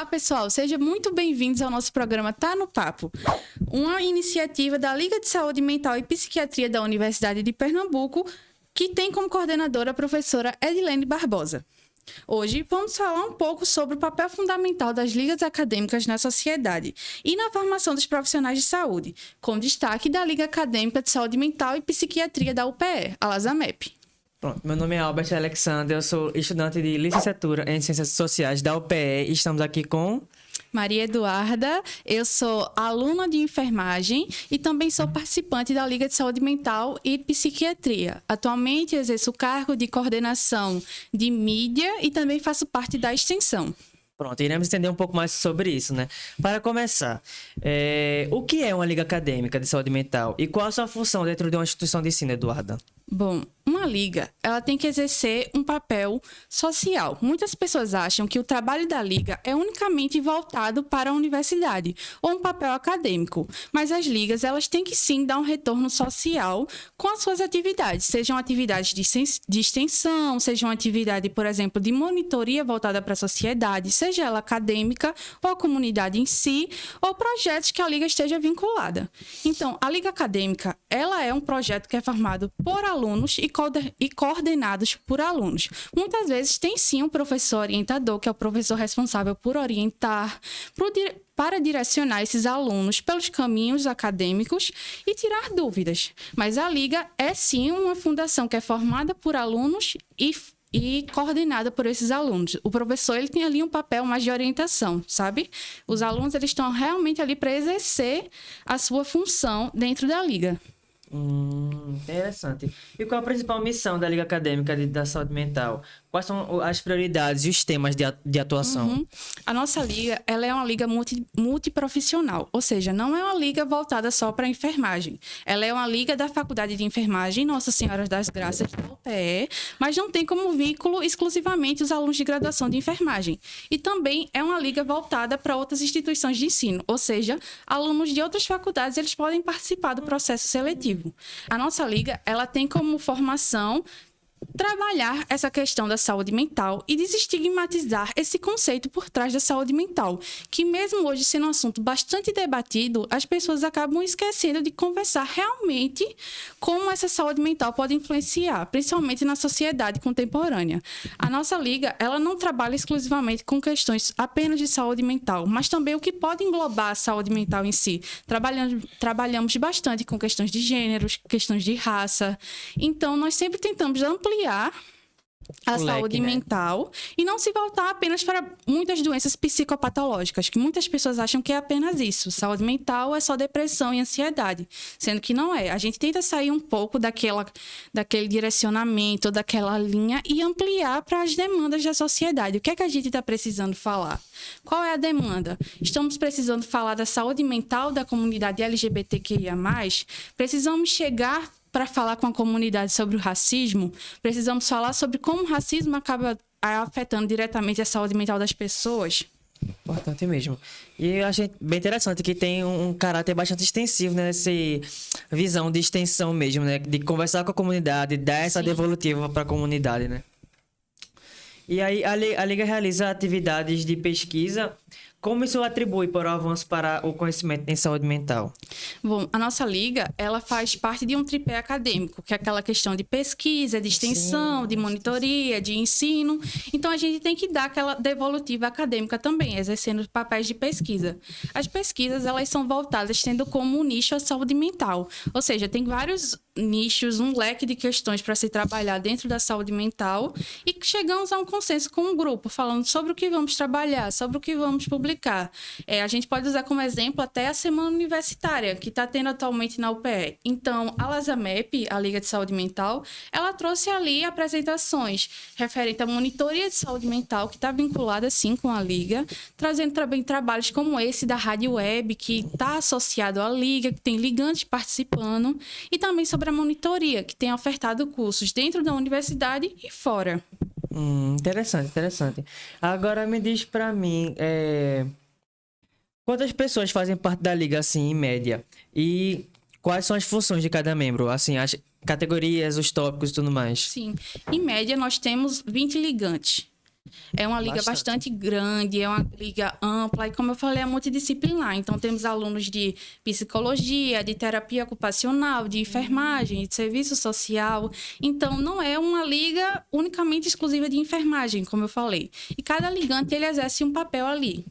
Olá, pessoal. Sejam muito bem-vindos ao nosso programa Tá no Papo, uma iniciativa da Liga de Saúde Mental e Psiquiatria da Universidade de Pernambuco, que tem como coordenadora a professora Edilene Barbosa. Hoje vamos falar um pouco sobre o papel fundamental das ligas acadêmicas na sociedade e na formação dos profissionais de saúde, com destaque da Liga Acadêmica de Saúde Mental e Psiquiatria da UPE, a LASAMEP. Pronto, meu nome é Albert Alexander, eu sou estudante de licenciatura em Ciências Sociais da UPE e estamos aqui com... Maria Eduarda, eu sou aluna de enfermagem e também sou participante da Liga de Saúde Mental e Psiquiatria. Atualmente exerço o cargo de coordenação de mídia e também faço parte da extensão. Pronto, iremos entender um pouco mais sobre isso, né? Para começar, o que é uma liga acadêmica de saúde mental e qual a sua função dentro de uma instituição de ensino, Eduarda? Bom, uma liga, ela tem que exercer um papel social. Muitas pessoas acham que o trabalho da liga é unicamente voltado para a universidade ou um papel acadêmico, mas as ligas, elas têm que sim dar um retorno social com as suas atividades, sejam atividades de extensão, sejam atividade, por exemplo, de monitoria voltada para a sociedade, seja ela acadêmica ou a comunidade em si, ou projetos que a liga esteja vinculada. Então, a liga acadêmica, ela é um projeto que é formado por alunos e coordenados por alunos. Muitas vezes tem sim um professor orientador, que é o professor responsável por orientar, para direcionar esses alunos pelos caminhos acadêmicos e tirar dúvidas. Mas a Liga é sim uma fundação que é formada por alunos e coordenada por esses alunos. O professor, ele tem ali um papel mais de orientação, sabe? Os alunos, eles estão realmente ali para exercer a sua função dentro da Liga. Interessante. E qual a principal missão da Liga Acadêmica da Saúde Mental? Quais são as prioridades e os temas de atuação? A nossa liga, ela é uma liga multiprofissional, ou seja, não é uma liga voltada só para a enfermagem. Ela é uma liga da Faculdade de Enfermagem Nossa Senhora das Graças da UPE, mas não tem como vínculo exclusivamente os alunos de graduação de enfermagem. E também é uma liga voltada para outras instituições de ensino, ou seja, alunos de outras faculdades, eles podem participar do processo seletivo. A nossa liga, ela tem como formação trabalhar essa questão da saúde mental e desestigmatizar esse conceito por trás da saúde mental, que mesmo hoje sendo um assunto bastante debatido, as pessoas acabam esquecendo de conversar realmente como essa saúde mental pode influenciar, principalmente na sociedade contemporânea. A nossa liga, ela não trabalha exclusivamente com questões apenas de saúde mental, mas também o que pode englobar a saúde mental em si. Trabalhamos bastante com questões de gêneros, questões de raça. Então, nós sempre tentamos ampliar a saúde mental e não se voltar apenas para muitas doenças psicopatológicas, que muitas pessoas acham que é apenas isso. Saúde mental é só depressão e ansiedade, sendo que não é. A gente tenta sair um pouco daquele direcionamento, daquela linha e ampliar para as demandas da sociedade. O que é que a gente está precisando falar? Qual é a demanda? Estamos precisando falar da saúde mental da comunidade LGBTQIA+, precisamos chegar para falar com a comunidade sobre o racismo, precisamos falar sobre como o racismo acaba afetando diretamente a saúde mental das pessoas. Importante mesmo. E eu achei bem interessante que tem um caráter bastante extensivo, né? Essa visão de extensão mesmo, né? De conversar com a comunidade, dar essa devolutiva para a comunidade, né? E aí a Liga realiza atividades de pesquisa. Como isso atribui para o avanço para o conhecimento em saúde mental? Bom, a nossa liga, ela faz parte de um tripé acadêmico, que é aquela questão de pesquisa, de extensão, de monitoria, de ensino. Então, a gente tem que dar aquela devolutiva acadêmica também, exercendo papéis de pesquisa. As pesquisas, elas são voltadas tendo como nicho a saúde mental. Ou seja, tem vários nichos, um leque de questões para se trabalhar dentro da saúde mental e chegamos a um consenso com um grupo, falando sobre o que vamos trabalhar, sobre o que vamos publicar. A gente pode usar como exemplo até a semana universitária, que está tendo atualmente na UPE. Então, a LASAMEP, a Liga de Saúde Mental, ela trouxe ali apresentações referentes à monitoria de saúde mental, que está vinculada, sim, com a Liga, trazendo também trabalhos como esse da Rádio Web, que está associado à Liga, que tem ligantes participando, e também sobre a monitoria, que tem ofertado cursos dentro da universidade e fora. Interessante. Agora me diz pra mim, quantas pessoas fazem parte da liga, assim, em média? E quais são as funções de cada membro? Assim, as categorias, os tópicos e tudo mais. Sim. Em média, nós temos 20 ligantes. É uma liga bastante grande, é uma liga ampla e, como eu falei, é multidisciplinar. Então, temos alunos de psicologia, de terapia ocupacional, de enfermagem, de serviço social. Então, não é uma liga unicamente exclusiva de enfermagem, como eu falei. E cada ligante, ele exerce um papel ali.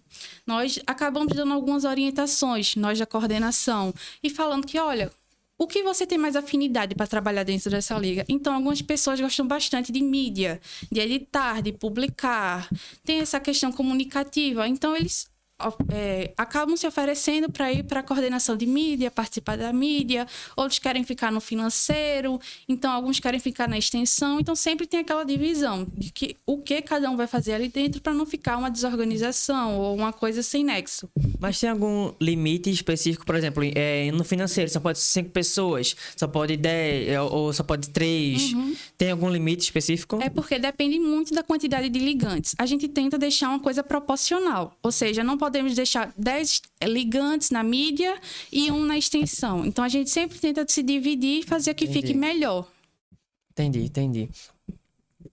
Nós acabamos dando algumas orientações, nós da coordenação, e falando que, olha, o que você tem mais afinidade para trabalhar dentro dessa liga? Então, algumas pessoas gostam bastante de mídia, de editar, de publicar. Tem essa questão comunicativa. Então, eles acabam se oferecendo para ir para a coordenação de mídia, participar da mídia. Outros querem ficar no financeiro. Então, alguns querem ficar na extensão. Então, sempre tem aquela divisão de que o que cada um vai fazer ali dentro para não ficar uma desorganização ou uma coisa sem nexo. Mas tem algum limite específico, por exemplo, no financeiro, só pode 5 pessoas, só pode 10 ou só pode 3? Tem algum limite específico? É porque depende muito da quantidade de ligantes. A gente tenta deixar uma coisa proporcional, ou seja, não podemos deixar 10 ligantes na mídia e um na extensão. Então, a gente sempre tenta se dividir e fazer que fique melhor. Entendi.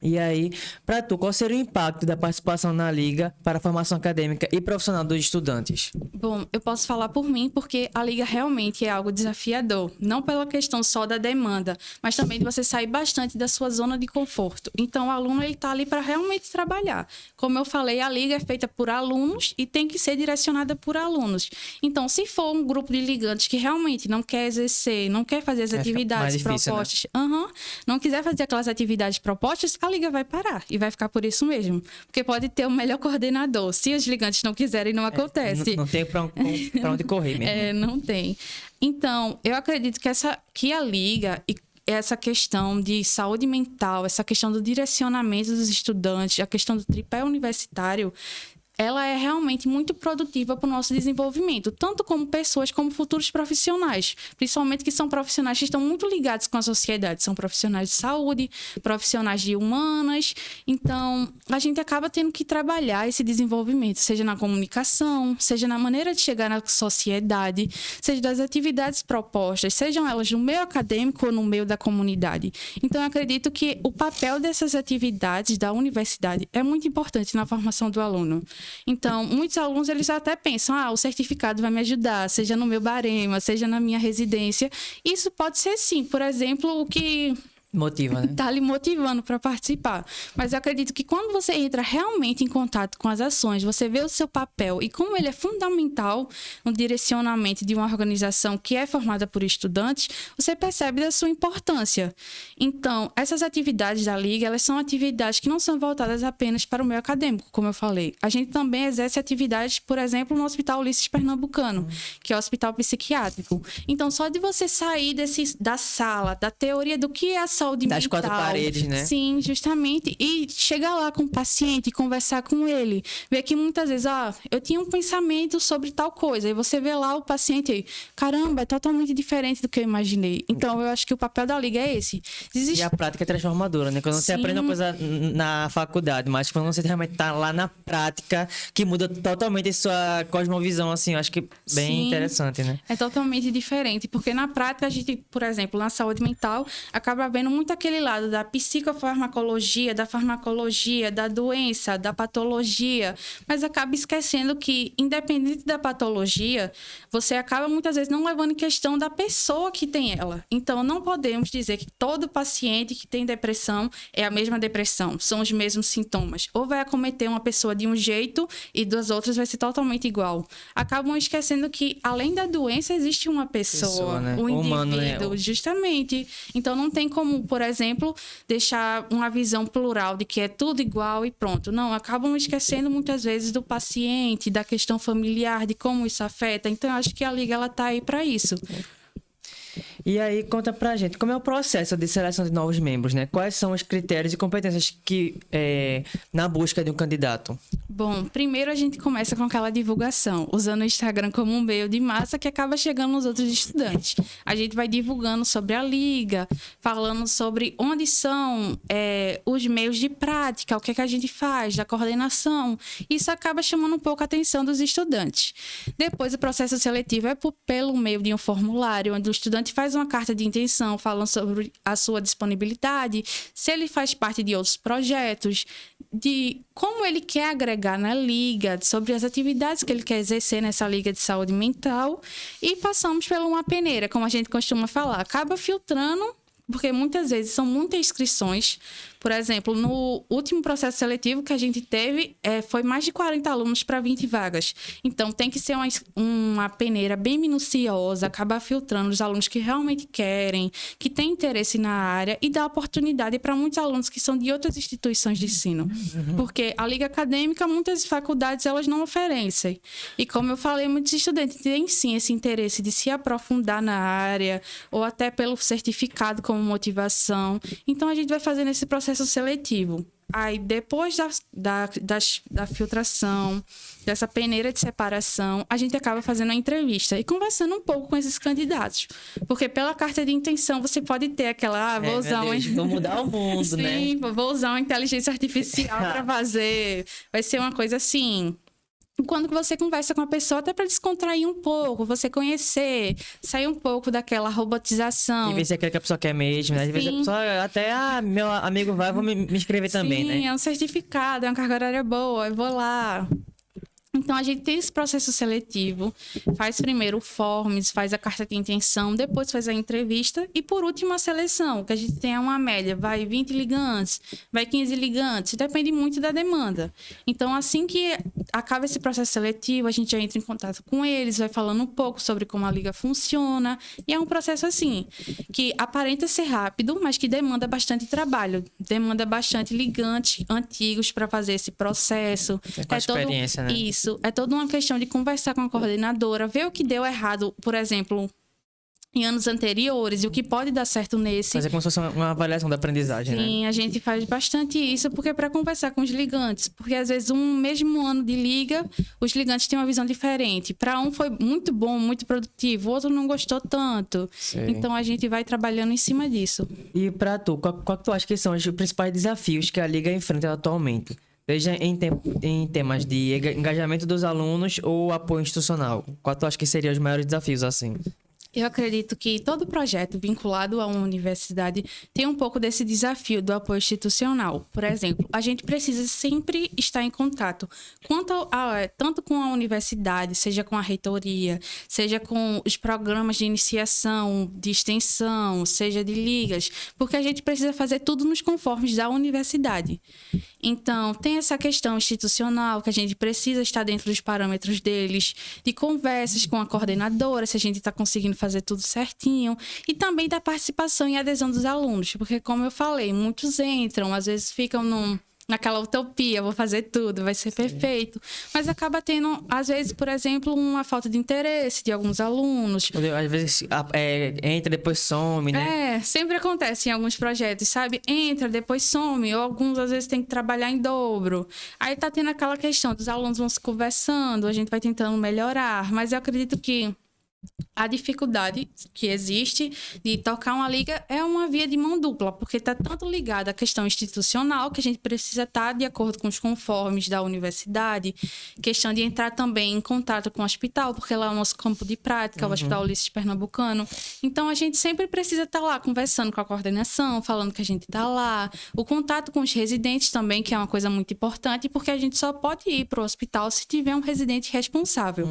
E aí, para tu, qual seria o impacto da participação na Liga para a formação acadêmica e profissional dos estudantes? Bom, eu posso falar por mim, porque a Liga realmente é algo desafiador. Não pela questão só da demanda, mas também de você sair bastante da sua zona de conforto. Então, o aluno está ali para realmente trabalhar. Como eu falei, a Liga é feita por alunos e tem que ser direcionada por alunos. Então, se for um grupo de ligantes que realmente não quer exercer, não quer fazer as atividades propostas, não quiser fazer aquelas atividades propostas, a Liga vai parar e vai ficar por isso mesmo. Porque pode ter o melhor coordenador. Se os ligantes não quiserem, não acontece. Não tem para onde correr mesmo. Não tem. Então, eu acredito que a Liga e essa questão de saúde mental, essa questão do direcionamento dos estudantes, a questão do tripé universitário, ela é realmente muito produtiva para o nosso desenvolvimento, tanto como pessoas, como futuros profissionais, principalmente que são profissionais que estão muito ligados com a sociedade, são profissionais de saúde, profissionais de humanas. Então, a gente acaba tendo que trabalhar esse desenvolvimento, seja na comunicação, seja na maneira de chegar na sociedade, seja das atividades propostas, sejam elas no meio acadêmico ou no meio da comunidade. Então, eu acredito que o papel dessas atividades da universidade é muito importante na formação do aluno. Então, muitos alunos, eles até pensam, o certificado vai me ajudar, seja no meu barema, seja na minha residência. Isso pode ser, sim, por exemplo, o que motiva, né? Tá lhe motivando para participar. Mas eu acredito que quando você entra realmente em contato com as ações, você vê o seu papel e como ele é fundamental no direcionamento de uma organização que é formada por estudantes, você percebe da sua importância. Então, essas atividades da Liga, elas são atividades que não são voltadas apenas para o meio acadêmico, como eu falei. A gente também exerce atividades, por exemplo, no Hospital Ulisses Pernambucano, que é o hospital psiquiátrico. Então, só de você sair da sala, da teoria do que é a saúde mental. Das 4 paredes, né? Sim, justamente. E chegar lá com o paciente, conversar com ele. Ver que muitas vezes, eu tinha um pensamento sobre tal coisa. E você vê lá o paciente aí, caramba, é totalmente diferente do que eu imaginei. Então, eu acho que o papel da Liga é esse. E a prática é transformadora, né? Quando você aprende uma coisa na faculdade, mas quando você realmente tá lá na prática, que muda totalmente a sua cosmovisão, assim, eu acho que bem interessante, né? É totalmente diferente, porque na prática a gente, por exemplo, na saúde mental, acaba vendo muito aquele lado da psicofarmacologia, da farmacologia, da doença, da patologia, mas acaba esquecendo que, independente da patologia, você acaba muitas vezes não levando em questão da pessoa que tem ela. Então, não podemos dizer que todo paciente que tem depressão é a mesma depressão, são os mesmos sintomas. Ou vai acometer uma pessoa de um jeito e das outras vai ser totalmente igual. Acabam esquecendo que, além da doença, existe uma pessoa, né? um indivíduo, humano, né? Justamente. Então, não tem como, por exemplo, deixar uma visão plural de que é tudo igual e pronto. Não, acabam esquecendo muitas vezes do paciente, da questão familiar, de como isso afeta. Então, eu acho que a Liga, ela tá aí para isso. E aí, conta pra gente, como é o processo de seleção de novos membros, né? Quais são os critérios e competências que na busca de um candidato? Bom, primeiro a gente começa com aquela divulgação, usando o Instagram como um meio de massa que acaba chegando nos outros estudantes. A gente vai divulgando sobre a Liga, falando sobre onde são os meios de prática, o que é que a gente faz, da coordenação. Isso acaba chamando um pouco a atenção dos estudantes. Depois, o processo seletivo é pelo meio de um formulário, onde o estudante faz uma carta de intenção, falando sobre a sua disponibilidade, se ele faz parte de outros projetos. de como ele quer agregar na liga, sobre as atividades que ele quer exercer nessa liga de saúde mental, e passamos por uma peneira, como a gente costuma falar. Acaba filtrando, porque muitas vezes são muitas inscrições. Por exemplo, no último processo seletivo que a gente teve, foi mais de 40 alunos para 20 vagas. Então, tem que ser uma peneira bem minuciosa, acabar filtrando os alunos que realmente querem, que têm interesse na área, e dar oportunidade para muitos alunos que são de outras instituições de ensino. Porque a liga acadêmica, muitas faculdades, elas não oferecem. E como eu falei, muitos estudantes têm sim esse interesse de se aprofundar na área, ou até pelo certificado como motivação. Então, a gente vai fazendo esse processo seletivo. Aí, depois da filtração, dessa peneira de separação, a gente acaba fazendo a entrevista e conversando um pouco com esses candidatos. Porque pela carta de intenção, você pode ter aquela... vou usar vou mudar o mundo, sim, né? Sim, vou usar uma inteligência artificial para fazer. Vai ser uma coisa assim... Quando você conversa com a pessoa, até para descontrair um pouco, você conhecer, sair um pouco daquela robotização. E ver se é aquilo que a pessoa quer mesmo, né? Às vezes a pessoa até, meu amigo vai, vou me inscrever também, né? Sim, é um certificado, é uma carga horária boa, eu vou lá. Então, a gente tem esse processo seletivo, faz primeiro o forms, faz a carta de intenção, depois faz a entrevista e, por último, a seleção, que a gente tem uma média, vai 20 ligantes, vai 15 ligantes, depende muito da demanda. Então, assim que acaba esse processo seletivo, a gente já entra em contato com eles, vai falando um pouco sobre como a liga funciona, e é um processo assim, que aparenta ser rápido, mas que demanda bastante trabalho, demanda bastante ligantes antigos para fazer esse processo. Com a experiência, né? Isso. É toda uma questão de conversar com a coordenadora, ver o que deu errado, por exemplo, em anos anteriores, e o que pode dar certo nesse. Fazer como se fosse uma avaliação da aprendizagem, né? Sim, a gente faz bastante isso, porque é para conversar com os ligantes. Porque, às vezes, um mesmo ano de liga, os ligantes têm uma visão diferente. Para um foi muito bom, muito produtivo, o outro não gostou tanto. Sim. Então, a gente vai trabalhando em cima disso. E para tu, qual que tu acha que são os principais desafios que a liga enfrenta atualmente? Seja em temas de engajamento dos alunos ou apoio institucional. Qual tu acha que seriam os maiores desafios, assim? Eu acredito que todo projeto vinculado a uma universidade tem um pouco desse desafio do apoio institucional. Por exemplo, a gente precisa sempre estar em contato, tanto com a universidade, seja com a reitoria, seja com os programas de iniciação, de extensão, seja de ligas, porque a gente precisa fazer tudo nos conformes da universidade. Então, tem essa questão institucional, que a gente precisa estar dentro dos parâmetros deles, de conversas com a coordenadora, se a gente está conseguindo fazer tudo certinho, e também da participação e adesão dos alunos, porque, como eu falei, muitos entram, às vezes ficam naquela utopia, vou fazer tudo, vai ser perfeito, mas acaba tendo, às vezes, por exemplo, uma falta de interesse de alguns alunos. Às vezes entra, depois some, né? Sempre acontece em alguns projetos, sabe? Entra, depois some, ou alguns, às vezes, tem que trabalhar em dobro. Aí tá tendo aquela questão dos alunos vão se conversando, a gente vai tentando melhorar, mas eu acredito que a dificuldade que existe de tocar uma liga é uma via de mão dupla, porque está tanto ligada à questão institucional, que a gente precisa estar de acordo com os conformes da universidade, questão de entrar também em contato com o hospital, porque lá é o nosso campo de prática, o Hospital Ulisses Pernambucano. Então, a gente sempre precisa estar lá conversando com a coordenação, falando que a gente está lá. O contato com os residentes também, que é uma coisa muito importante, porque a gente só pode ir para o hospital se tiver um residente responsável.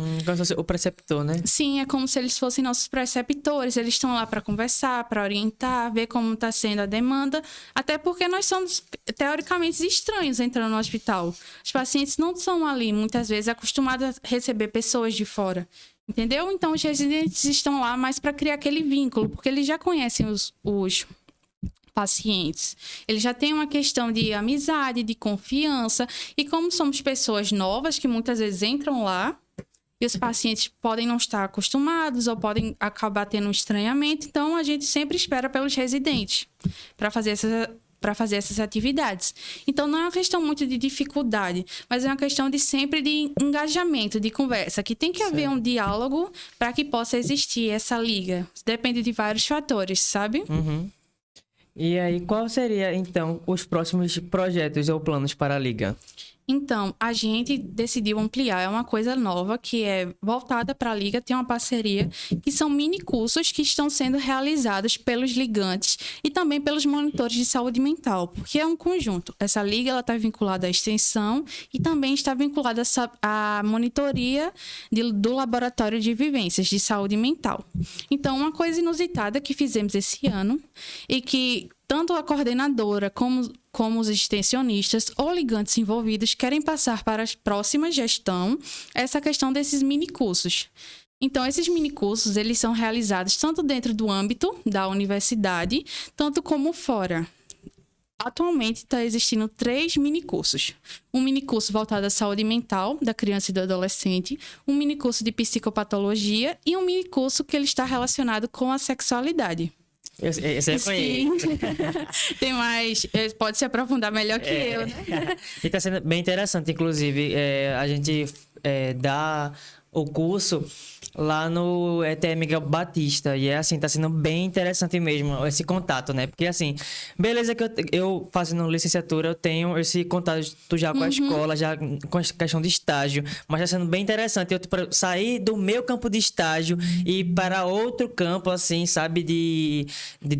O preceptor, né? Sim, é como se eles fossem nossos preceptores, eles estão lá para conversar, para orientar, ver como está sendo a demanda, até porque nós somos, teoricamente, estranhos entrando no hospital. Os pacientes não são ali, muitas vezes, acostumados a receber pessoas de fora, entendeu? Então, os residentes estão lá mais para criar aquele vínculo, porque eles já conhecem os pacientes. Eles já têm uma questão de amizade, de confiança, e como somos pessoas novas, que muitas vezes entram lá, e os pacientes podem não estar acostumados ou podem acabar tendo um estranhamento. Então, a gente sempre espera pelos residentes para fazer essas atividades. Então, não é uma questão muito de dificuldade, mas é uma questão de sempre de engajamento, de conversa, que tem que haver um diálogo para que possa existir essa liga. Depende de vários fatores, sabe? E aí, qual seria, então, os próximos projetos ou planos para a liga? Então, a gente decidiu ampliar, é uma coisa nova que é voltada para a Liga, tem uma parceria, que são mini cursos que estão sendo realizados pelos ligantes e também pelos monitores de saúde mental, porque é um conjunto. Essa Liga está vinculada à extensão e também está vinculada à monitoria do Laboratório de Vivências de Saúde Mental. Então, uma coisa inusitada que fizemos esse ano e que tanto a coordenadora como os extensionistas ou ligantes envolvidos querem passar para a próxima gestão essa questão desses minicursos. Então, esses minicursos, eles são realizados tanto dentro do âmbito da universidade, tanto como fora. Atualmente está existindo 3 minicursos. Um minicurso voltado à saúde mental da criança e do adolescente, um minicurso de psicopatologia e um minicurso que ele está relacionado com a sexualidade. Esse aí foi. Tem mais. Pode se aprofundar melhor que eu, né? E está sendo bem interessante, inclusive, a gente dá o curso lá no ETE Miguel Batista. E tá sendo bem interessante mesmo esse contato, né? Porque assim, beleza que eu fazendo licenciatura, eu tenho esse contato já com a escola, já com a questão de estágio, mas tá sendo bem interessante eu sair do meu campo de estágio e ir para outro campo, assim, sabe, de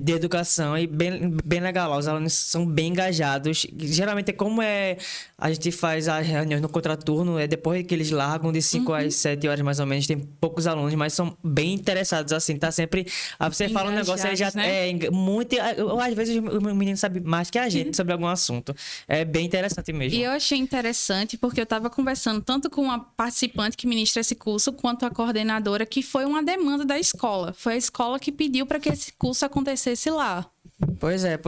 educação, e bem legal lá. Os alunos são bem engajados. Geralmente, como a gente faz as reuniões no contraturno, depois que eles largam de 5 às 7 horas mais ou menos, tem poucos alunos, mas são bem interessados, assim, tá sempre... Você fala um negócio, ele já muito... Às vezes o menino sabe mais que a gente sobre algum assunto. É bem interessante mesmo. E eu achei interessante porque eu estava conversando tanto com a participante que ministra esse curso, quanto a coordenadora, que foi uma demanda da escola. Foi a escola que pediu para que esse curso acontecesse lá. Pois é.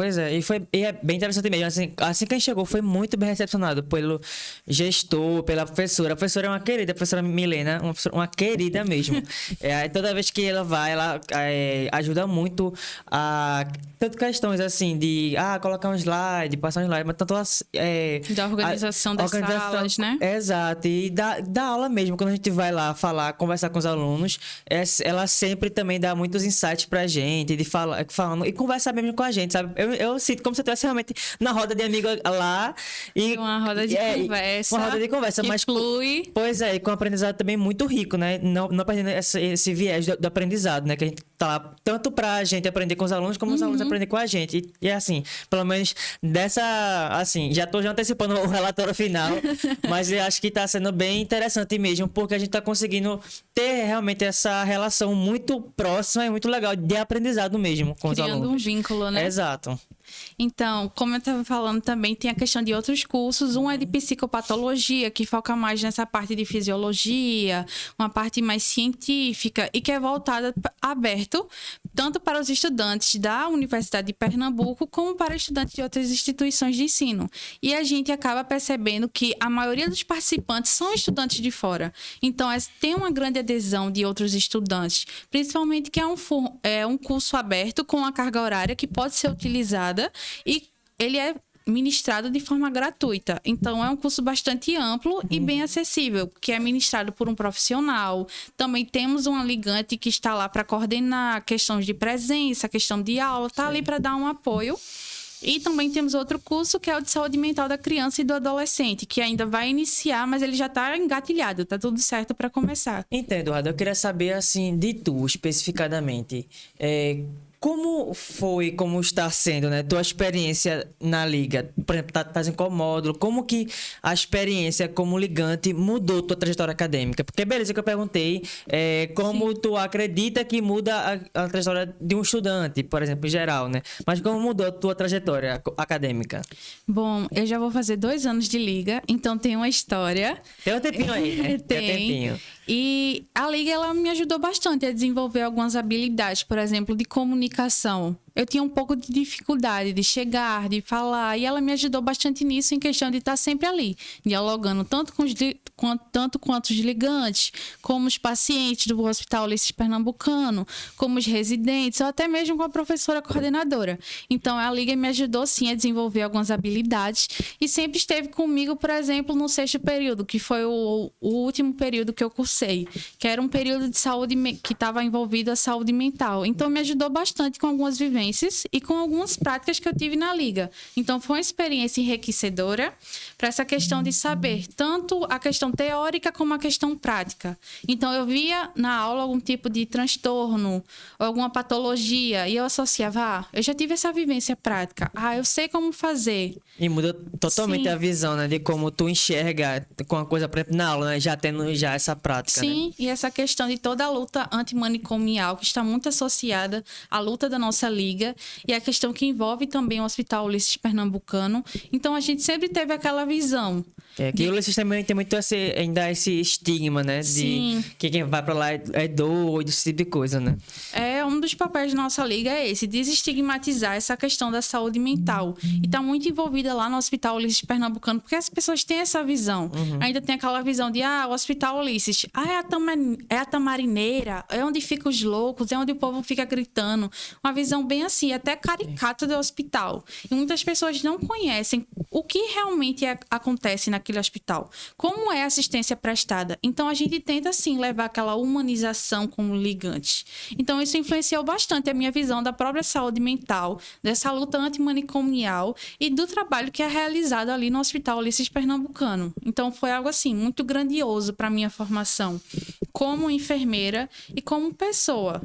E é bem interessante mesmo. Assim que a gente chegou, foi muito bem recepcionado pelo gestor, pela professora. A professora é uma querida, a professora Milena, uma querida mesmo. Toda vez que ela vai, ela ajuda muito a... Tanto questões assim de colocar um slide, passar um slide, mas tanto da organização das salas, né? Exato. E da aula mesmo, quando a gente vai lá conversar com os alunos, ela sempre também dá muitos insights pra gente, falando e conversa mesmo com a gente, sabe? Eu sinto como se eu estivesse realmente na roda de amigo lá. E uma roda de conversa. Uma roda de conversa, mas flui. Pois é, e com um aprendizado também muito rico, né? Não perdendo esse viés do aprendizado, né? Que a gente tá lá tanto pra gente aprender com os alunos, como os alunos aprender com a gente. E assim, pelo menos assim, já tô antecipando o relatório final, mas eu acho que tá sendo bem interessante mesmo, porque a gente tá conseguindo ter realmente essa relação muito próxima e muito legal de aprendizado mesmo com os alunos. Criando um vínculo, né? Exato. Então, como eu estava falando também, tem a questão de outros cursos. Um é de psicopatologia, que foca mais nessa parte de fisiologia, uma parte mais científica e que é voltada, aberto, tanto para os estudantes da Universidade de Pernambuco, como para estudantes de outras instituições de ensino. E a gente acaba percebendo que a maioria dos participantes são estudantes de fora. Então, tem uma grande adesão de outros estudantes, principalmente que é um curso aberto com uma carga horária que pode ser utilizada e ele é ministrado de forma gratuita. Então, é um curso bastante amplo e bem acessível, que é ministrado por um profissional. Também temos uma ligante que está lá para coordenar questões de presença, questão de aula, está ali para dar um apoio. E também temos outro curso, que é o de saúde mental da criança e do adolescente, que ainda vai iniciar, mas ele já está engatilhado, está tudo certo para começar. Entendo, Eduardo. Eu queria saber, assim, de tu, especificadamente, como está sendo, né, tua experiência na Liga? Por exemplo, tá em qual módulo? Como que a experiência como ligante mudou tua trajetória acadêmica? Porque beleza que eu perguntei como tu acredita que muda a trajetória de um estudante, por exemplo, em geral, né? Mas como mudou a tua trajetória acadêmica? Bom, eu já vou fazer 2 anos de Liga, então tem uma história. Tem um tempinho aí, né? Tem um tempinho. E a Liga, ela me ajudou bastante a desenvolver algumas habilidades, por exemplo, de comunicação. Eu tinha um pouco de dificuldade de chegar, de falar, e ela me ajudou bastante nisso, em questão de estar sempre ali, dialogando tanto quanto os ligantes, como os pacientes do Hospital Ulisses Pernambucano, como os residentes, ou até mesmo com a professora coordenadora. Então, a Liga me ajudou, sim, a desenvolver algumas habilidades e sempre esteve comigo, por exemplo, no 6º período, que foi o último período que eu cursei, que era um período de saúde que estava envolvido a saúde mental. Então, me ajudou bastante bastante com algumas vivências e com algumas práticas que eu tive na liga. Então, foi uma experiência enriquecedora para essa questão de saber tanto a questão teórica como a questão prática. Então, eu via na aula algum tipo de transtorno, alguma patologia, e eu associava, eu já tive essa vivência prática. Eu sei como fazer. E muda totalmente Sim. a visão, né? De como tu enxerga com a coisa, por exemplo, na aula, né? Já tendo já essa prática, Sim, né? e essa questão de toda a luta antimanicomial, que está muito associada à luta da nossa liga, e a questão que envolve também o Hospital Ulisses Pernambucano. Então, a gente sempre teve aquela visão. Que o Ulisses também tem muito ainda esse estigma, né? De Sim. que quem vai pra lá é doido, esse tipo de coisa, né? Um dos papéis da nossa liga é esse, desestigmatizar essa questão da saúde mental. E está muito envolvida lá no Hospital Ulisses Pernambucano, porque as pessoas têm essa visão. Ainda tem aquela visão de, o Hospital Ulisses, é a Tamarineira, é onde ficam os loucos, é onde o povo fica gritando. Uma visão bem assim, até caricata do hospital. E muitas pessoas não conhecem o que realmente acontece naquele hospital. Como é a assistência prestada. Então, a gente tenta, sim, levar aquela humanização como ligante. Então, isso influenciou bastante a minha visão da própria saúde mental, dessa luta antimanicomial e do trabalho que é realizado ali no Hospital Ulisses Pernambucano. Então, foi algo assim, muito grandioso para a minha formação como enfermeira e como pessoa.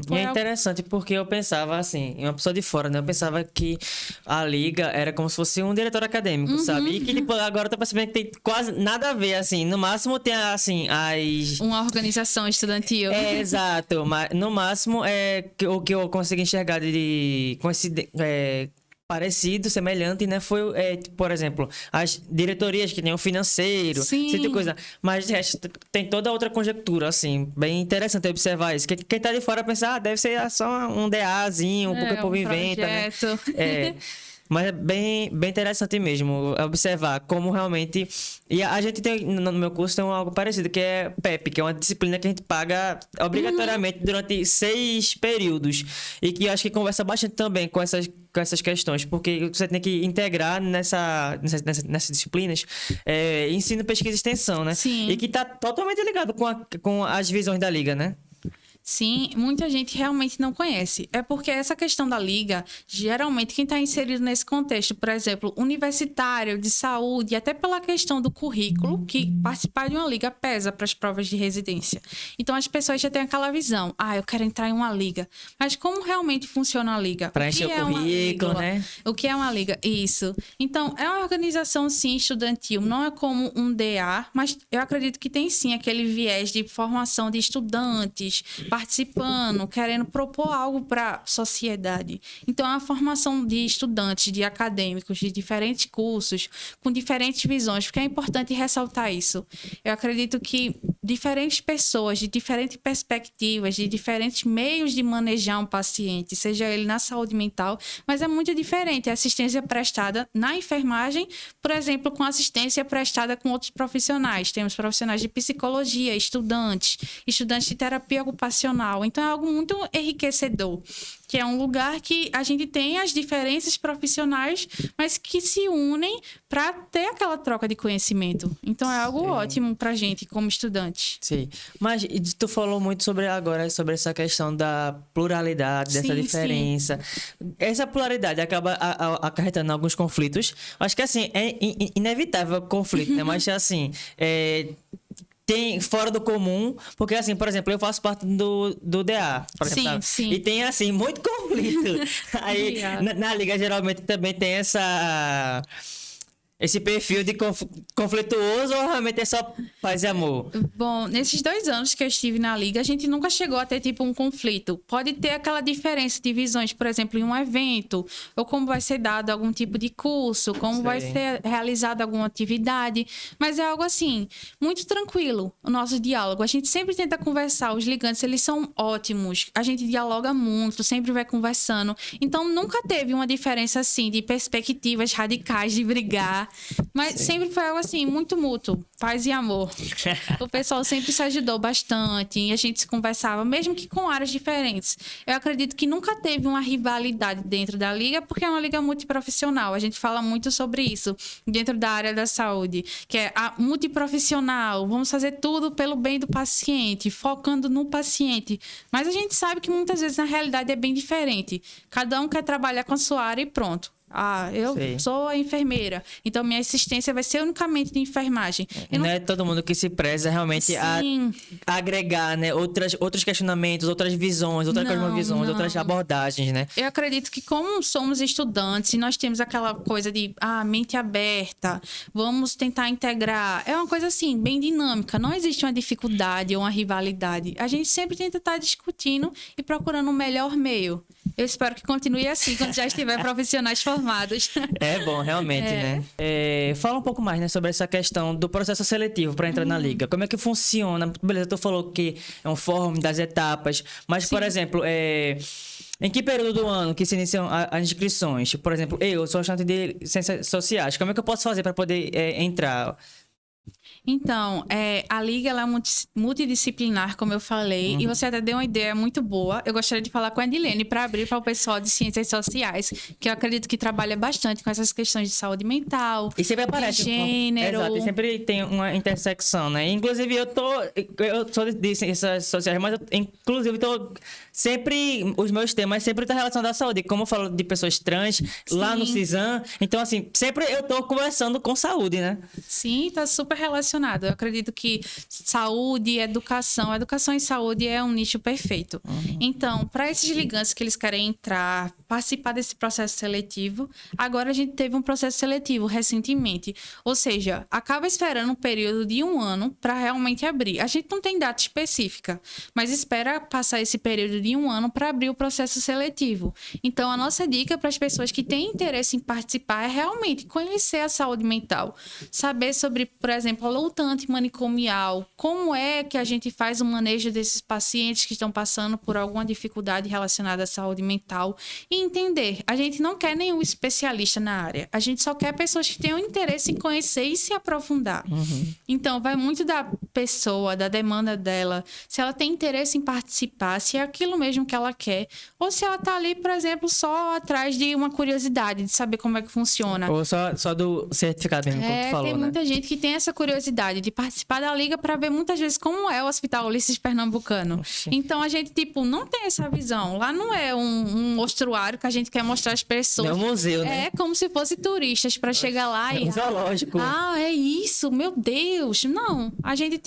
E é interessante porque eu pensava assim, uma pessoa de fora, né? Eu pensava que a liga era como se fosse um diretor acadêmico, sabe? E que tipo, agora eu tô percebendo que tem quase nada a ver, assim. No máximo tem, assim, uma organização estudantil. Exato. Mas no máximo o que eu consigo enxergar com esse... parecido, semelhante, né? Foi, por exemplo, as diretorias que tem o financeiro, Sim. esse tipo de coisa. Mas de resto, tem toda outra conjectura, assim. Bem interessante observar isso. Quem tá de fora pensa, deve ser só um DAzinho, porque o povo inventa, né? Mas é bem interessante mesmo observar como realmente... E a gente tem, no meu curso, tem algo parecido, que é PEP, que é uma disciplina que a gente paga obrigatoriamente durante 6 períodos. E que eu acho que conversa bastante também com essas questões, porque você tem que integrar nessas disciplinas ensino, pesquisa e extensão, né? Sim. E que tá totalmente ligado com as visões da liga, né? Sim, muita gente realmente não conhece. É porque essa questão da liga, geralmente quem está inserido nesse contexto, por exemplo, universitário, de saúde, até pela questão do currículo, que participar de uma liga pesa para as provas de residência. Então as pessoas já têm aquela visão, eu quero entrar em uma liga. Mas como realmente funciona a liga? Para encher o currículo, né? O que é uma liga? Isso. Então, é uma organização, sim, estudantil. Não é como um DA, mas eu acredito que tem, sim, aquele viés de formação de estudantes, participando, querendo propor algo para a sociedade. Então, é uma formação de estudantes, de acadêmicos, de diferentes cursos, com diferentes visões, porque é importante ressaltar isso. Eu acredito que diferentes pessoas, de diferentes perspectivas, de diferentes meios de manejar um paciente, seja ele na saúde mental, mas é muito diferente a assistência prestada na enfermagem, por exemplo, com assistência prestada com outros profissionais. Temos profissionais de psicologia, estudantes de terapia ocupacional. Então, é algo muito enriquecedor, que é um lugar que a gente tem as diferenças profissionais, mas que se unem para ter aquela troca de conhecimento. Então, é algo ótimo para a gente como estudante. Sim. Mas tu falou muito sobre essa questão da pluralidade, dessa diferença. Sim. Essa pluralidade acaba acarretando alguns conflitos. Acho que, assim, é inevitável conflito, né? Mas, assim... tem fora do comum, porque assim, por exemplo, eu faço parte do DA, por exemplo, sim. E tem assim, muito conflito. Aí na liga geralmente também tem esse perfil de conflituoso, ou realmente é só paz e amor? Bom, nesses 2 anos que eu estive na liga, a gente nunca chegou a ter tipo um conflito. Pode ter aquela diferença de visões, por exemplo, em um evento, ou como vai ser dado algum tipo de curso, como vai ser realizada alguma atividade, mas é algo assim, muito tranquilo, o nosso diálogo. A gente sempre tenta conversar, os ligantes, eles são ótimos, a gente dialoga muito, sempre vai conversando. Então, nunca teve uma diferença assim de perspectivas radicais de brigar. ajudar. Mas sempre foi algo assim, muito mútuo, paz e amor. O pessoal sempre se ajudou bastante e a gente se conversava, mesmo que com áreas diferentes. Eu acredito que nunca teve uma rivalidade dentro da liga, porque é uma liga multiprofissional. A gente fala muito sobre isso dentro da área da saúde, que é a multiprofissional. Vamos fazer tudo pelo bem do paciente, focando no paciente. Mas a gente sabe que muitas vezes na realidade é bem diferente. Cada um quer trabalhar com a sua área e pronto. Eu sou a enfermeira, então minha assistência vai ser unicamente de enfermagem. Não é todo mundo que se preza realmente a agregar, né, outros questionamentos, outras visões, outras cosmovisões, outras abordagens, né? Eu acredito que como somos estudantes e nós temos aquela coisa de mente aberta, vamos tentar integrar. É uma coisa assim, bem dinâmica. Não existe uma dificuldade ou uma rivalidade. A gente sempre tenta estar discutindo e procurando o melhor meio. Eu espero que continue assim quando já estiver profissionais formados. É bom, realmente, né? Fala um pouco mais, né, sobre essa questão do processo seletivo para entrar na liga. Como é que funciona? Beleza, tu falou que é um fórum das etapas, mas, por exemplo, em que período do ano que se iniciam as inscrições? Por exemplo, eu sou estudante de Ciências Sociais. Como é que eu posso fazer para poder entrar? Então, a Liga ela é multidisciplinar, como eu falei, e você até deu uma ideia muito boa. Eu gostaria de falar com a Edilene para abrir para o pessoal de Ciências Sociais, que eu acredito que trabalha bastante com essas questões de saúde mental, e sempre aparece de gênero. Exato, e sempre tem uma intersecção, né? Inclusive, eu sou de Ciências Sociais, mas inclusive sempre, os meus temas sempre estão relacionados à saúde. Como eu falo de pessoas trans, lá no CISAM, então assim, sempre eu tô conversando com saúde, né? Sim, tá super relacionado. Eu acredito que saúde, educação e saúde é um nicho perfeito. Então, para esses ligantes que eles querem entrar, participar desse processo seletivo, agora a gente teve um processo seletivo recentemente. Ou seja, acaba esperando um período de 1 ano para realmente abrir. A gente não tem data específica, mas espera passar esse período de 1 ano para abrir o processo seletivo. Então, a nossa dica para as pessoas que têm interesse em participar é realmente conhecer a saúde mental, saber sobre, por exemplo, a luta antimanicomial, como é que a gente faz o manejo desses pacientes que estão passando por alguma dificuldade relacionada à saúde mental e entender. A gente não quer nenhum especialista na área, a gente só quer pessoas que tenham interesse em conhecer e se aprofundar. Então, vai muito da pessoa, da demanda dela, se ela tem interesse em participar, se é aquilo mesmo que ela quer, ou se ela tá ali, por exemplo, só atrás de uma curiosidade, de saber como é que funciona. Ou só do certificado mesmo, como tu falou, tem muita gente que tem essa curiosidade de participar da liga para ver muitas vezes como é o Hospital Ulisses Pernambucano. Oxi. Então a gente, não tem essa visão. Lá não é um mostruário que a gente quer mostrar às pessoas. É um museu, né? É como se fosse turistas para chegar lá e... um zoológico. É isso, meu Deus. Não, a gente,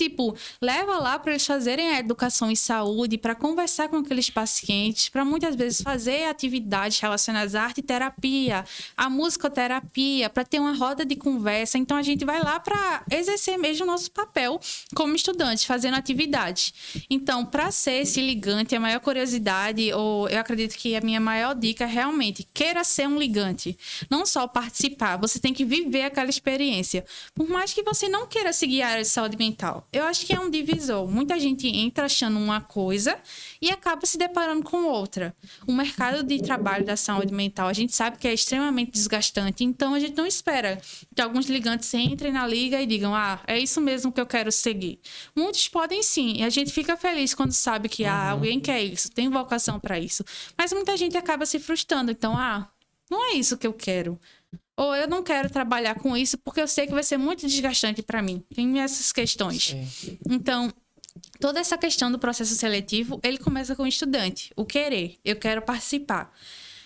leva lá para eles fazerem a educação em saúde, para conversar com aqueles pacientes, para muitas vezes fazer atividades relacionadas à arte e terapia, à musicoterapia, para ter uma roda de conversa. Então a gente vai lá para exercer mesmo o nosso papel como estudante, fazendo atividades. Então, para ser esse ligante, a maior curiosidade, ou eu acredito que a minha maior dica é realmente queira ser um ligante. Não só participar, você tem que viver aquela experiência. Por mais que você não queira seguir a área de saúde mental, eu acho que é um divisor. Muita gente entra achando uma coisa e acaba se deparando com outra. O mercado de trabalho da saúde mental, a gente sabe que é extremamente desgastante, então a gente não espera que alguns ligantes entrem na liga e digam, é isso mesmo que eu quero seguir. Muitos podem sim, e a gente fica feliz quando sabe que alguém quer isso, tem vocação para isso. Mas muita gente acaba se frustrando, então, não é isso que eu quero. Ou eu não quero trabalhar com isso porque eu sei que vai ser muito desgastante para mim. Tem essas questões. Então, toda essa questão do processo seletivo, ele começa com o estudante. O querer, eu quero participar.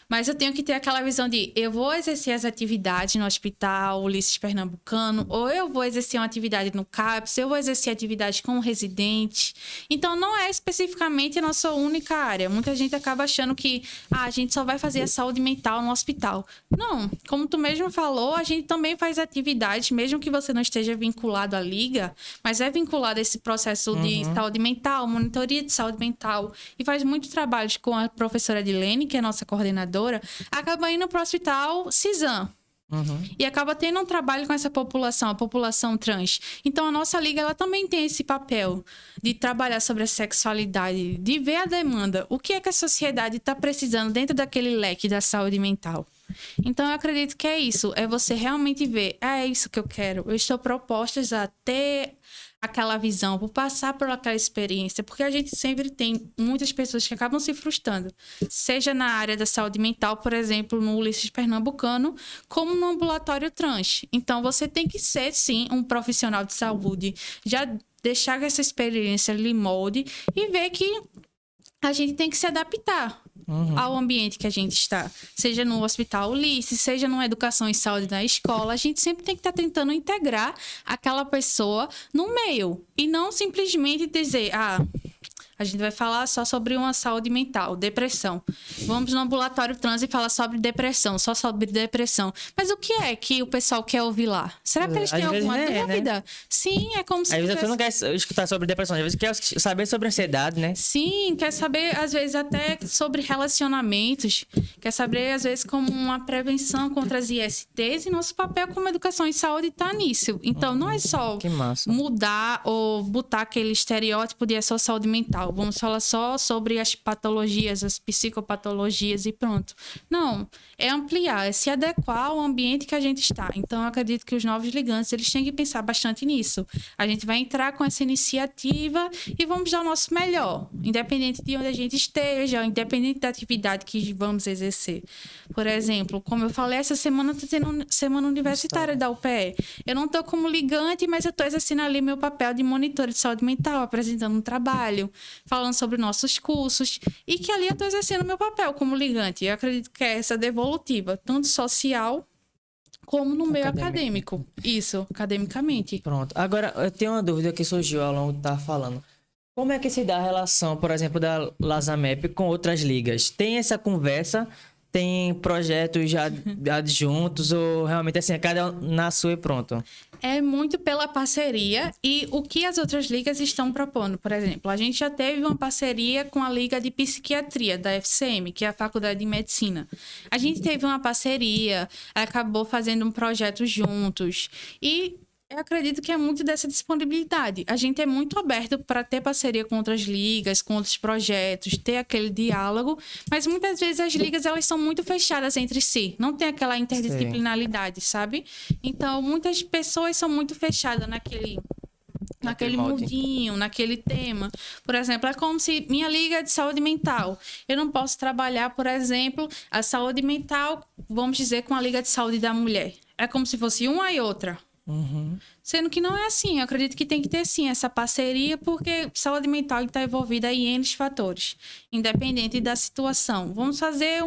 Mas eu tenho que ter aquela visão de eu vou exercer as atividades no Hospital Ulisses Pernambucano, ou eu vou exercer uma atividade no CAPS, eu vou exercer atividade com um residente. Então, não é especificamente a nossa única área. Muita gente acaba achando que a gente só vai fazer a saúde mental no hospital. Não, como tu mesmo falou, a gente também faz atividades, mesmo que você não esteja vinculado à liga, mas é vinculado a esse processo de saúde mental, monitoria de saúde mental, e faz muito trabalho com a professora Edilene, que é a nossa coordenadora, acaba indo para o Hospital CISAM. E acaba tendo um trabalho com essa população, a população trans. Então, a nossa liga ela também tem esse papel de trabalhar sobre a sexualidade, de ver a demanda. O que é que a sociedade está precisando dentro daquele leque da saúde mental? Então, eu acredito que é isso. É você realmente ver, é isso que eu quero. Eu estou propostas a ter aquela visão, por passar por aquela experiência, porque a gente sempre tem muitas pessoas que acabam se frustrando, seja na área da saúde mental, por exemplo, no Ulisses Pernambucano, como no ambulatório trans. Então, você tem que ser, sim, um profissional de saúde, já deixar que essa experiência lhe molde e ver que a gente tem que se adaptar ao ambiente que a gente está. Seja no Hospital Ulisses, seja numa educação em saúde na escola, a gente sempre tem que estar tentando integrar aquela pessoa no meio. E não simplesmente dizer, a gente vai falar só sobre uma saúde mental, depressão. Vamos no ambulatório trans e falar sobre depressão, só sobre depressão. Mas o que é que o pessoal quer ouvir lá? Será que eles têm alguma dúvida? Né? Sim, é como se... Às vezes você não quer escutar sobre depressão, às vezes quer saber sobre ansiedade, né? Sim, quer saber, às vezes, até sobre relacionamentos. Quer saber, às vezes, como uma prevenção contra as ISTs. E nosso papel como educação em saúde está nisso. Então, não é só mudar ou botar aquele estereótipo de é só saúde mental. Vamos falar só sobre as patologias, as psicopatologias e pronto. Não, é ampliar, é se adequar ao ambiente que a gente está. Então, eu acredito que os novos ligantes, eles têm que pensar bastante nisso. A gente vai entrar com essa iniciativa e vamos dar o nosso melhor, independente de onde a gente esteja, independente da atividade que vamos exercer. Por exemplo, como eu falei, essa semana está tendo semana universitária da UPE. Eu não estou como ligante, mas eu estou exercendo ali meu papel de monitor de saúde mental, apresentando um trabalho, falando sobre nossos cursos, e que ali eu estou exercendo meu papel como ligante. Eu acredito que é essa devolutiva, tanto social como no meio acadêmico. Isso, academicamente. Pronto. Agora, eu tenho uma dúvida que surgiu ao longo de estar falando. Como é que se dá a relação, por exemplo, da Lasamep com outras ligas? Tem essa conversa? Tem projetos já adjuntos ou realmente assim, cada um na sua e pronto? É muito pela parceria e o que as outras ligas estão propondo. Por exemplo, a gente já teve uma parceria com a Liga de Psiquiatria da FCM, que é a Faculdade de Medicina. A gente teve uma parceria, acabou fazendo um projeto juntos e eu acredito que é muito dessa disponibilidade. A gente é muito aberto para ter parceria com outras ligas, com outros projetos, ter aquele diálogo, mas muitas vezes as ligas elas são muito fechadas entre si. Não tem aquela interdisciplinaridade, sabe? Então, muitas pessoas são muito fechadas naquele mundinho, naquele tema. Por exemplo, é como se minha liga é de saúde mental. Eu não posso trabalhar, por exemplo, a saúde mental, vamos dizer, com a liga de saúde da mulher. É como se fosse uma e outra. Sendo que não é assim. Eu acredito que tem que ter sim essa parceria, porque saúde mental está envolvida em N fatores, independente da situação. Vamos fazer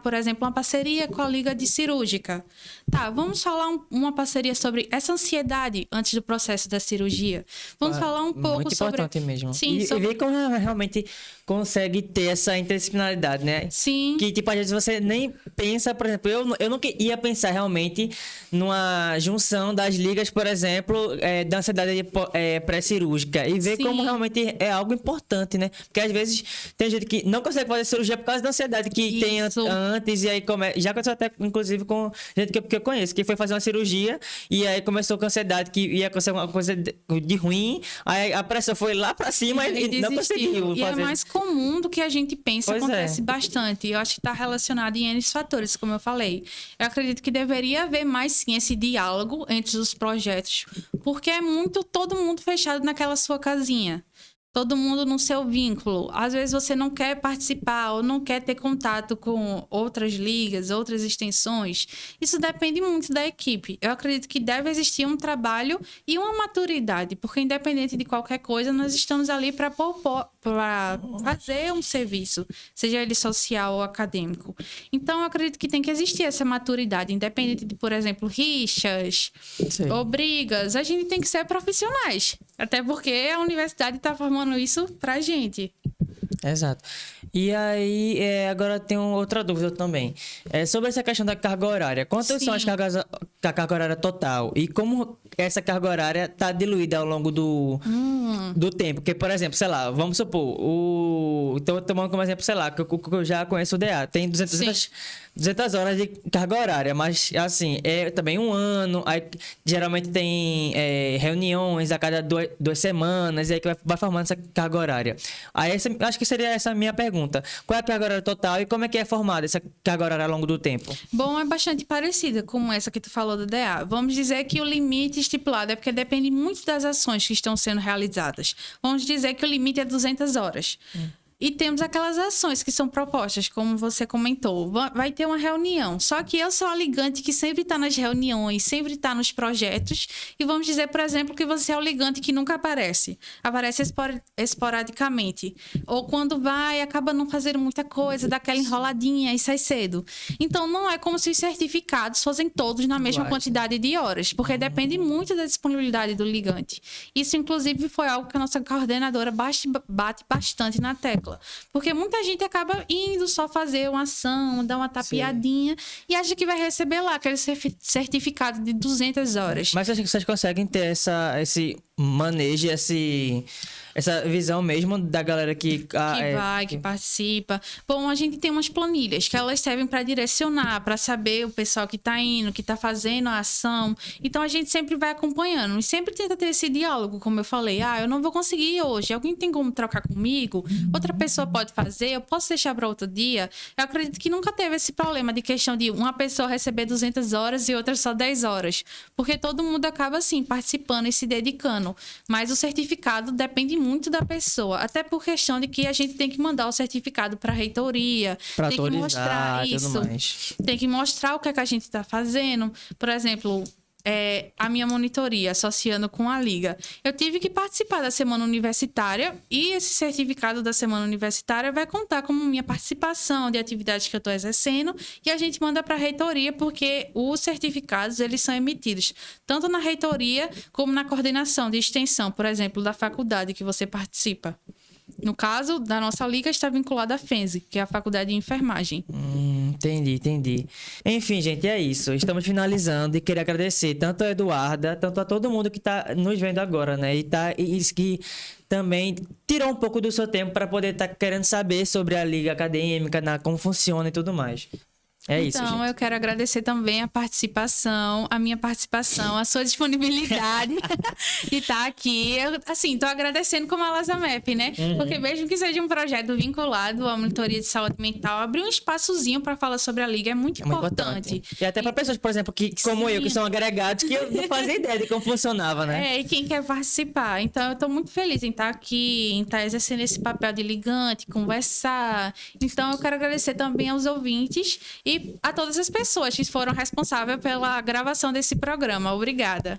por exemplo, uma parceria com a Liga de Cirúrgica. Tá, vamos falar uma parceria sobre essa ansiedade antes do processo da cirurgia. Vamos falar um pouco muito sobre... Muito importante mesmo. Sim, e ver como realmente consegue ter essa interdisciplinaridade, né? Sim. Que, tipo, às vezes você nem pensa, por exemplo, eu não ia pensar realmente numa junção das ligas, por exemplo, da ansiedade pré-cirúrgica e ver como realmente é algo importante, né? Porque às vezes tem gente que não consegue fazer cirurgia por causa da ansiedade que tem antes e aí já aconteceu até, inclusive, com gente que eu conheço, que foi fazer uma cirurgia e aí começou com ansiedade que ia acontecer alguma coisa de ruim, aí a pressão foi lá pra cima e não conseguiu fazer. E é mais comum do que a gente pensa, acontece bastante. Eu acho que está relacionado em N fatores, como eu falei. Eu acredito que deveria haver mais, sim, esse diálogo entre os projetos, porque é muito todo mundo fechado naquela sua casinha. Todo mundo no seu vínculo. Às vezes você não quer participar ou não quer ter contato com outras ligas, outras extensões. Isso depende muito da equipe. Eu acredito que deve existir um trabalho e uma maturidade, porque independente de qualquer coisa, nós estamos ali para fazer um serviço, seja ele social ou acadêmico. Então, eu acredito que tem que existir essa maturidade, independente de, por exemplo, rixas ou brigas. A gente tem que ser profissionais, até porque a universidade está formando isso pra gente. Exato. E aí, agora eu tenho outra dúvida também. Sobre essa questão da carga horária. Quantas são as a carga horária total e como essa carga horária está diluída ao longo do tempo. Porque, por exemplo, sei lá, vamos supor, estou tomando como exemplo, sei lá, que eu já conheço o DA, tem 200 horas de carga horária, mas assim, é também um ano, aí geralmente tem reuniões a cada 2 semanas, e aí que vai formando essa carga horária. Aí acho que seria essa a minha pergunta. Qual é a carga horária total e como é que é formada essa carga horária ao longo do tempo? Bom, é bastante parecida com essa que tu falou do DA. Vamos dizer que o limite estipulado é porque depende muito das ações que estão sendo realizadas. Vamos dizer que o limite é 200 horas. E temos aquelas ações que são propostas, como você comentou. Vai ter uma reunião. Só que eu sou a ligante que sempre está nas reuniões, sempre está nos projetos. E vamos dizer, por exemplo, que você é o ligante que nunca aparece. Aparece esporadicamente. Ou quando vai, acaba não fazendo muita coisa, dá aquela enroladinha e sai cedo. Então, não é como se os certificados fossem todos na mesma quantidade de horas, porque depende muito da disponibilidade do ligante. Isso, inclusive, foi algo que a nossa coordenadora bate bastante na tecla. Porque muita gente acaba indo só fazer uma ação, dar uma tapeadinha e acha que vai receber lá aquele certificado de 200 horas. Mas acho que vocês conseguem ter esse manejo, essa visão mesmo da galera que participa. Bom, a gente tem umas planilhas que elas servem para direcionar, para saber o pessoal que está indo, que está fazendo a ação. Então, a gente sempre vai acompanhando e sempre tenta ter esse diálogo, como eu falei. Eu não vou conseguir hoje. Alguém tem como trocar comigo? Outra pessoa pode fazer? Eu posso deixar para outro dia? Eu acredito que nunca teve esse problema de questão de uma pessoa receber 200 horas e outra só 10 horas. Porque todo mundo acaba, assim, participando e se dedicando. Mas o certificado depende muito da pessoa. Até por questão de que a gente tem que mandar o certificado para a reitoria. Pra tem que mostrar isso. Tem que mostrar o que é que a gente está fazendo. Por exemplo, a minha monitoria associando com a Liga. Eu tive que participar da semana universitária e esse certificado da semana universitária vai contar como minha participação de atividades que eu estou exercendo e a gente manda para a reitoria porque os certificados eles são emitidos tanto na reitoria como na coordenação de extensão, por exemplo, da faculdade que você participa. No caso, da nossa liga está vinculada à FENSE, que é a Faculdade de Enfermagem. Entendi. Enfim, gente, é isso. Estamos finalizando e queria agradecer tanto a Eduarda, tanto a todo mundo que está nos vendo agora, né? E que também tirou um pouco do seu tempo para poder estar querendo saber sobre a liga acadêmica, como funciona e tudo mais. Isso, gente. Então, eu quero agradecer também a minha participação, a sua disponibilidade de estar aqui. Eu, assim, tô agradecendo como a LASAMEP, né? Porque mesmo que seja um projeto vinculado à monitoria de saúde mental, abrir um espaçozinho para falar sobre a liga é muito importante. E até para pessoas, por exemplo, como eu, que são agregados, que eu não fazia ideia de como funcionava, né? E quem quer participar. Então, eu tô muito feliz em estar aqui, em estar exercendo esse papel de ligante, conversar. Então, eu quero agradecer também aos ouvintes e a todas as pessoas que foram responsáveis pela gravação desse programa. Obrigada.